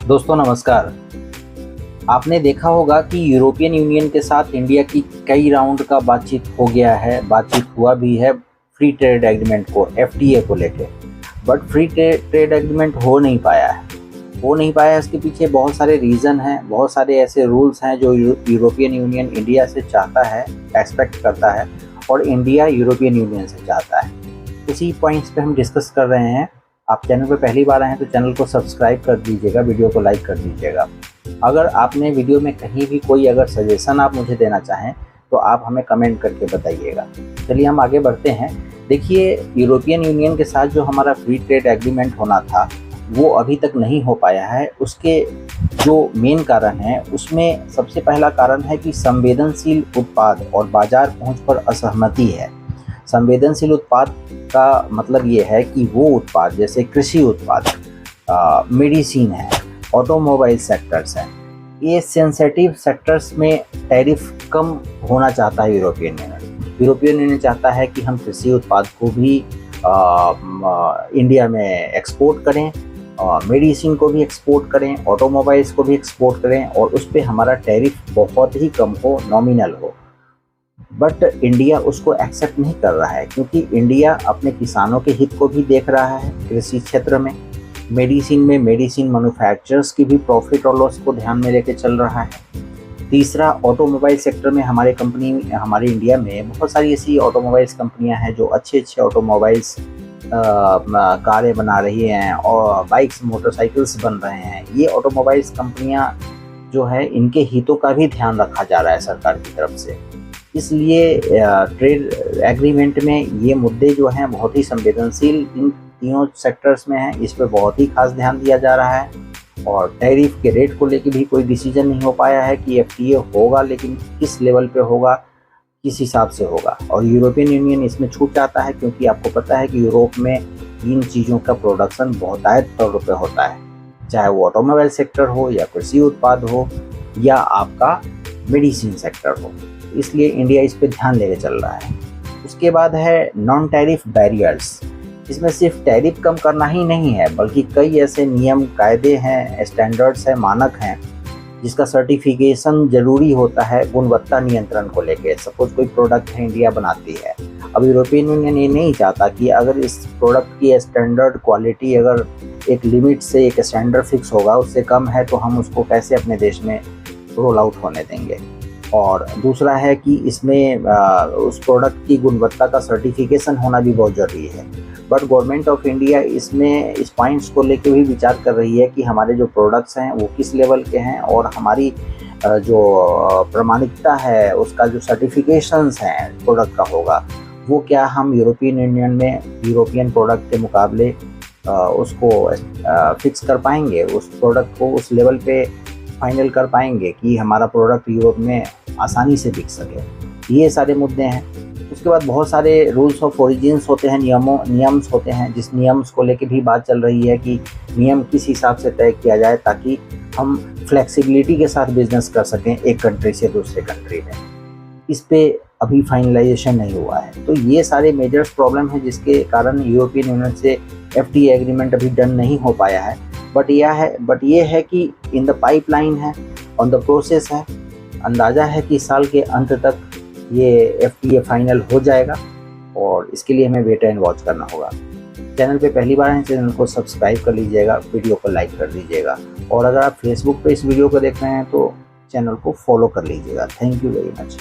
दोस्तों नमस्कार। आपने देखा होगा कि यूरोपियन यूनियन के साथ इंडिया की कई राउंड का बातचीत हो गया है, बातचीत हुआ भी है फ्री ट्रेड एग्रीमेंट को, एफटीए को लेके। बट फ्री ट्रेड एग्रीमेंट हो नहीं पाया है। इसके पीछे बहुत सारे रीज़न हैं, बहुत सारे ऐसे रूल्स हैं जो यूरोपियन यूनियन इंडिया से चाहता है, एक्सपेक्ट करता है, और इंडिया यूरोपियन यूनियन से चाहता है। उसी पॉइंट्स पे हम डिस्कस कर रहे हैं। आप चैनल पे पहली बार आए हैं तो चैनल को सब्सक्राइब कर दीजिएगा, वीडियो को लाइक कर दीजिएगा। अगर आपने वीडियो में कहीं भी कोई अगर सजेशन आप मुझे देना चाहें तो आप हमें कमेंट करके बताइएगा। चलिए हम आगे बढ़ते हैं। देखिए, यूरोपियन यूनियन के साथ जो हमारा फ्री ट्रेड एग्रीमेंट होना था वो अभी तक नहीं हो पाया है। उसके जो मेन कारण हैं उसमें सबसे पहला कारण है कि संवेदनशील उत्पाद और बाजार पहुंच पर असहमति है। संवेदनशील उत्पाद का मतलब ये है कि वो उत्पाद जैसे कृषि उत्पाद, मेडिसिन है, ऑटोमोबाइल सेक्टर्स हैं, ये सेंसिटिव सेक्टर्स में टैरिफ कम होना चाहता है यूरोपियन यूनियन चाहता है कि हम कृषि उत्पाद को भी इंडिया में एक्सपोर्ट करें, मेडिसिन को भी एक्सपोर्ट करें, ऑटोमोबाइल्स को भी एक्सपोर्ट करें, और उस पर हमारा टैरिफ बहुत ही कम हो, नॉमिनल हो। बट इंडिया उसको एक्सेप्ट नहीं कर रहा है, क्योंकि इंडिया अपने किसानों के हित को भी देख रहा है कृषि क्षेत्र में, मेडिसिन मैन्युफैक्चरर्स की भी प्रॉफिट और लॉस को ध्यान में लेके चल रहा है। तीसरा, ऑटोमोबाइल सेक्टर में हमारे इंडिया में बहुत सारी ऐसी ऑटोमोबाइल्स कंपनियां हैं जो अच्छे ऑटोमोबाइल्स कारें बना रही हैं और बाइक्स मोटरसाइकिल्स बन रहे हैं। ये ऑटोमोबाइल्स कंपनियां जो है इनके हितों का भी ध्यान रखा जा रहा है सरकार की तरफ से। इसलिए ट्रेड एग्रीमेंट में ये मुद्दे जो हैं बहुत ही संवेदनशील इन तीनों सेक्टर्स में हैं, इस पर बहुत ही खास ध्यान दिया जा रहा है। और टैरिफ के रेट को लेकर भी कोई डिसीजन नहीं हो पाया है कि एफटीए होगा, लेकिन किस लेवल पे होगा, किस हिसाब से होगा। और यूरोपियन यूनियन इसमें छूट चाहता है, क्योंकि आपको पता है कि यूरोप में इन चीज़ों का प्रोडक्शन बहुतायत तौर पर होता है, चाहे वो ऑटोमोबाइल सेक्टर हो या कृषि उत्पाद हो या आपका मेडिसिन सेक्टर हो। इसलिए इंडिया इस पे ध्यान लेके चल रहा है। उसके बाद है नॉन टैरिफ बैरियर्स। इसमें सिर्फ टैरिफ कम करना ही नहीं है, बल्कि कई ऐसे नियम कायदे हैं, स्टैंडर्ड्स हैं, मानक हैं जिसका सर्टिफिकेशन जरूरी होता है गुणवत्ता नियंत्रण को लेके। सपोज कोई प्रोडक्ट है इंडिया बनाती है, अब यूरोपियन यूनियन ये नहीं चाहता कि अगर इस प्रोडक्ट की स्टैंडर्ड क्वालिटी अगर एक लिमिट से एक स्टैंडर्ड फिक्स होगा, उससे कम है तो हम उसको कैसे अपने देश में रोल आउट होने देंगे। और दूसरा है कि इसमें उस प्रोडक्ट की गुणवत्ता का सर्टिफिकेशन होना भी बहुत ज़रूरी है। बट गवर्नमेंट ऑफ इंडिया इसमें इस पॉइंट्स को लेकर भी विचार कर रही है कि हमारे जो प्रोडक्ट्स हैं वो किस लेवल के हैं, और हमारी जो प्रामाणिकता है, उसका जो सर्टिफिकेशंस हैं प्रोडक्ट का होगा, वो क्या हम यूरोपियन यूनियन में यूरोपियन प्रोडक्ट के मुकाबले उसको फिक्स कर पाएंगे, उस प्रोडक्ट को उस लेवल पे फाइनल कर पाएंगे कि हमारा प्रोडक्ट यूरोप में आसानी से बिक सके। ये सारे मुद्दे हैं। उसके बाद बहुत सारे रूल्स ऑफ ओरिजिन्स होते हैं, नियम्स होते हैं, जिस नियम्स को लेके भी बात चल रही है कि नियम किस हिसाब से तय किया जाए ताकि हम फ्लेक्सिबिलिटी के साथ बिजनेस कर सकें एक कंट्री से दूसरे कंट्री में। इस पे अभी फाइनलाइजेशन नहीं हुआ है। तो ये सारे मेजर्स प्रॉब्लम है जिसके कारण यूरोपियन यूनियन से एफटीए एग्रीमेंट अभी डन नहीं हो पाया है। बट ये है कि इन द पाइपलाइन है, ऑन द प्रोसेस है। अंदाज़ा है कि साल के अंत तक ये एफटीए फाइनल हो जाएगा, और इसके लिए हमें वेट एंड वॉच करना होगा। चैनल पे पहली बार हैं, चैनल को सब्सक्राइब कर लीजिएगा, वीडियो को लाइक कर दीजिएगा, और अगर आप फेसबुक पे इस वीडियो को देख रहे हैं तो चैनल को फॉलो कर लीजिएगा। Thank you very much.